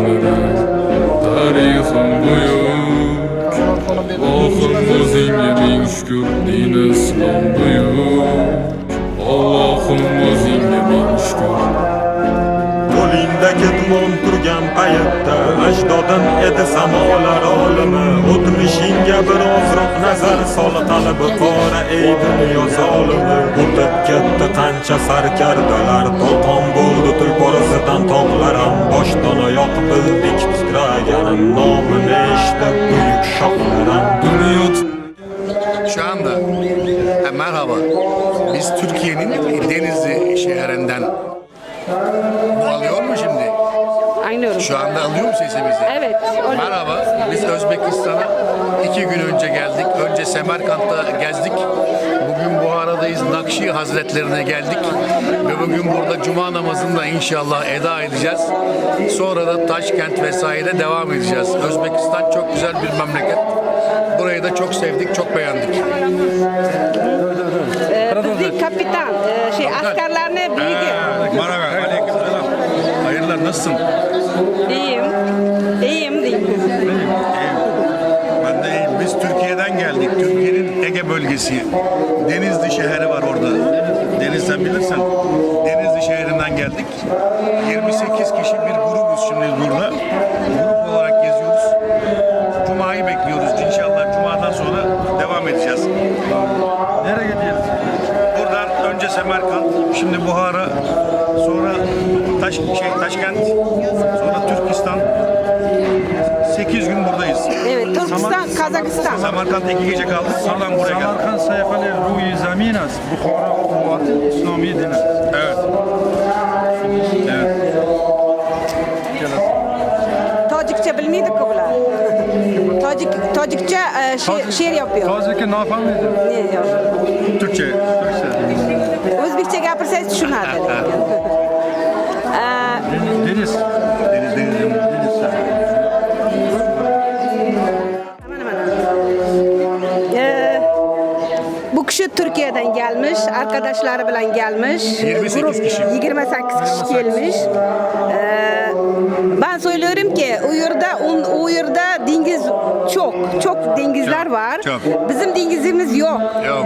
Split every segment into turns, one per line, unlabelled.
tanırım. Tarixim buyuk, Allah'ım o'zingga ming shukr, din islom buyuk. Allohim o'zingga ming shukr.
Qo'lingda ketmon turgan paytda ajdodin edi samolar olimi. O'tmishingga birozroq nazar sol, qalbi qora ey dunyo zolimi. O'tib ketdi qancha sarkardalar, to'lqon bo'ldi tulporasidan tog'larim. Boshdan oyoq bildik titraganim, nomini eshitib buyuk shohlarim. Dunyo
Şu anda merhaba. Biz Türkiye'nin Denizli şehrinden. Bu alıyor mu şimdi?
Anlıyorum.
Şu anda alıyor mu sesimizi?
Evet. Oluyor.
Merhaba. Biz Özbekistan'a 2 gün önce geldik. Önce Semerkant'ta gezdik. Bugün Buhara'dayız. Nakşi Hazretlerine geldik. Ve bugün burada Cuma namazını da inşallah eda edeceğiz. Sonra da Taşkent vesaire devam edeceğiz. Özbekistan çok güzel bir memleket. Burayı da çok sevdik, çok beğendik.
Bizim kapitan, askerlerine bilgi.
Merhaba, aleykümselam. Hayırlar, nasılsın?
İyiyim. İyiyim diyeyim.
İyiyim. Ben de iyiyim. Biz Türkiye'den geldik. Türkiye'nin Ege bölgesi. Denizli şehri var orada. Denizden bilirsen. Denizli şehrinden geldik. 28 kişi bir grubuz şimdi burada. Grup olarak geziyoruz. Cuma'yı bekliyoruz. İnşallah Cuma'dan sonra devam edeceğiz. Nereye gidiyoruz? Buradan önce Semerkant, şimdi Buhara, sonra Taşkent, sonra Türkistan. 8 gün buradayız.
Evet, Türkistan, Kazakistan.
Samarkand'da 2 gece kaldık. Oradan buraya geldik.
Samarkand sayfalı ruhi zamin است. Bukhara kuvveti İslami dini.
Evet. Evet.
Tacikçe bilmiyorduk ki bular. Tacikçe şiir yapıyor.
Tacik'i ne yapamıydı?
Ne yok.
Türkçe.
O'zbekcha gapirsangiz tushunadi.
Deniz.
Bu kişi Türkiye'den gelmiş, arkadaşları bilan gelmiş.
28 kişi.
28 kişi gelmiş. Ben söylüyorum ki o yerde deniz çok denizler var.
çok.
Bizim denizimiz yok.
Yok.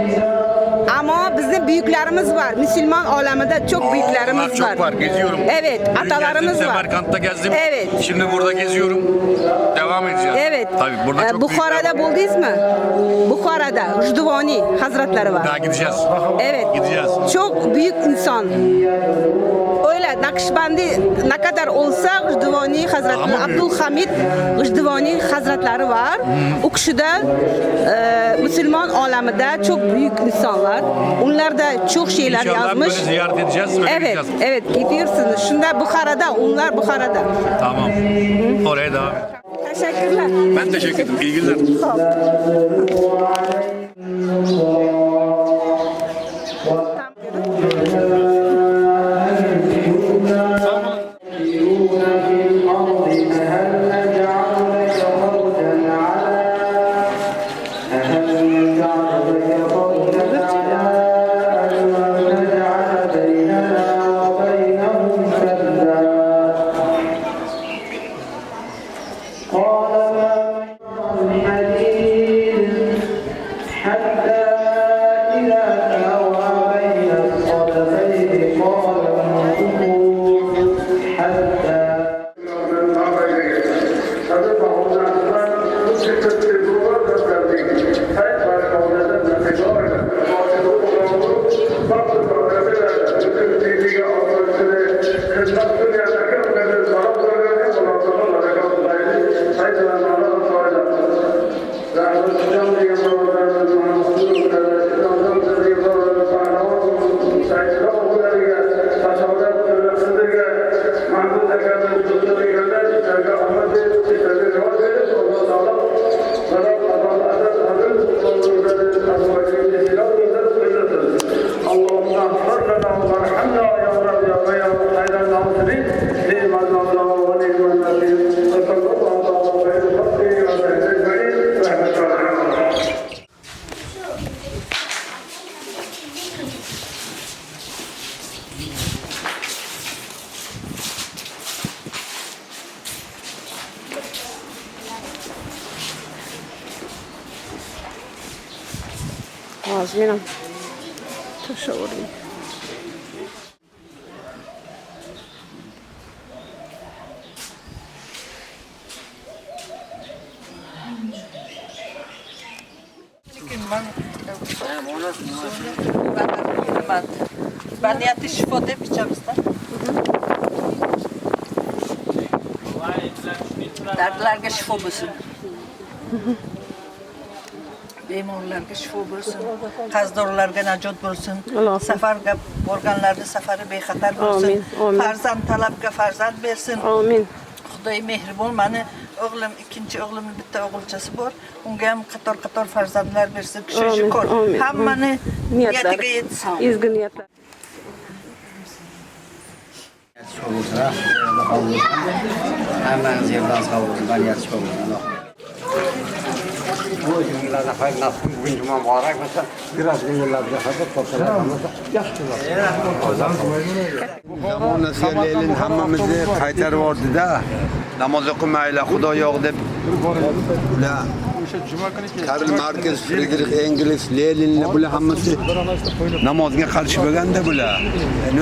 Ama bizim büyüklerimiz var. Müslüman aleminde çok büyüklerimiz
Çok var. Geziyorum.
Evet,
Dün
atalarımız
gezdim,
var.
Semerkant'ta gezdim.
Evet.
Şimdi burada geziyorum. Devam edeceğiz.
Evet.
Tabii burada çok
Bukhara'da buldunuz mu? Bukhara'da Rüşduvani Hazretleri var.
daha gideceğiz.
Evet.
Gideceğiz.
Çok büyük insan. Öyle Nakşibendi ne kadar olsa Rüşduvani Hazretleri,
Ama büyük.
Abdülhamid Rüşduvani Hazretleri var. O kişi de Müslüman aleminde çok büyük insanlar. Onlar da çok şeyler
İnşallah
yazmış.
böyle ziyaret edeceğiz. Böyle
Evet,
gideceğiz.
evet gidiyorsunuz. Şunda Bukhara'da, onlar Bukhara'da.
Tamam. Oraya devam et.
Teşekkürler.
Ben teşekkür ederim. İyi günler.
hozir men ham tashavvuring.
Baniyati shifo deb ichamizda. Dardlarga shifo bo'lsin. Bemorlarga shifo bo'lsin. Qarzdorlarga najot bo'lsin. Safarga borganlarga safari bexatar bo'lsin. Farzand talabga farzand bersin.
Amin.
Xudoy mehribon. Mani o'g'lim, ikkinchi o'g'limning bitta o'g'ilchasi bor. Unga ham qator farzandlar bersin. Shukr. Hammani niyatiga yetsin.
Ezgu niyatlar.
Hammangiz yerdan sog' bo'lsin, bariyat sog' bo'lsin. Bu yillarda xayr nasib, bugun juma muborak bo'lsa, biraz yillarga qadar topsalarimiz yaxshi bo'ladi. Zamonasiga Lenin hammamizni qaytarib yubordi-da. Namoz o'qimaylar, Xudo yo'q deb. Ular Karl Marx, Friedrich Engels, Lenin bular hammasi namozga qarshi bo'lganda bular.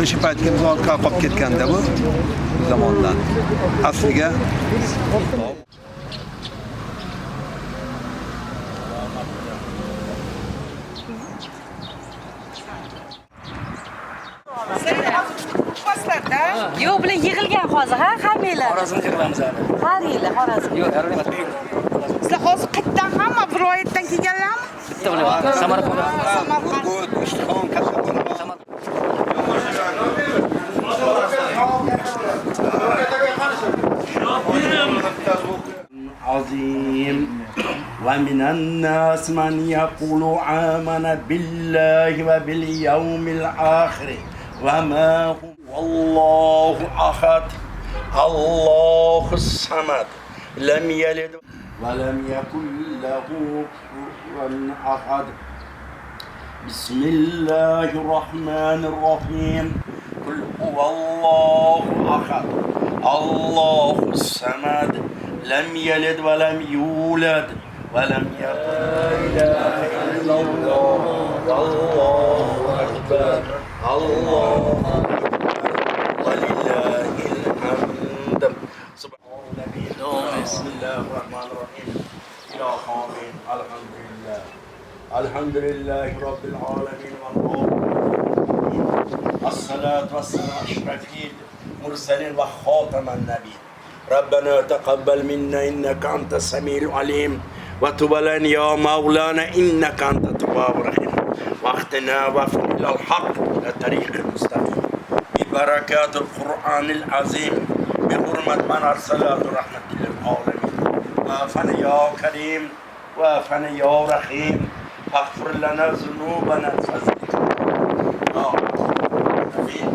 O'sha paytga ortga qolib ketganda bu zamondan. Asliga
Yo'q, bilan yig'ilgan hozir, ha, hammanglar.
Xorazmga yig'ilamiz hali.
Har yili Xorazm.
Yo'q, har emas.
Sizlar hozir qayerdan hamma viloyatdan kelganlarmi?
Bitta bo'lyapti. Samarqand.
عظيم ومن الناس من يقول آمن بالله وباليوم الآخر وما هم والله أحد الله الصمد لم يلد ولم يكن له كفوا أحد بسم الله الرحمن الرحيم قل هو الله أحد الله الصمد لم يلد ولم يولد ولم يكن لا إله إلا الله والله أكبر الله أكبر ولله الحمد سبحان النبي بسم الله الرحمن الرحيم إلى آمين الحمد لله رب العالمين الصلاة والسلام على أشرف المرسلين وخاتم النبيين ربنا تقبل منا إنك أنت السميع العليم وتب علينا يا مولانا إنك أنت التواب الرحيم واختنا وفقنا إلى الحق إلى الطريق المستقيم ببركات القرآن العظيم بحرمة من أرسله رحمة للعالمين وافنا يا كريم وافنا يا رحيم فاغفر لنا ذنوبنا فضلك آمين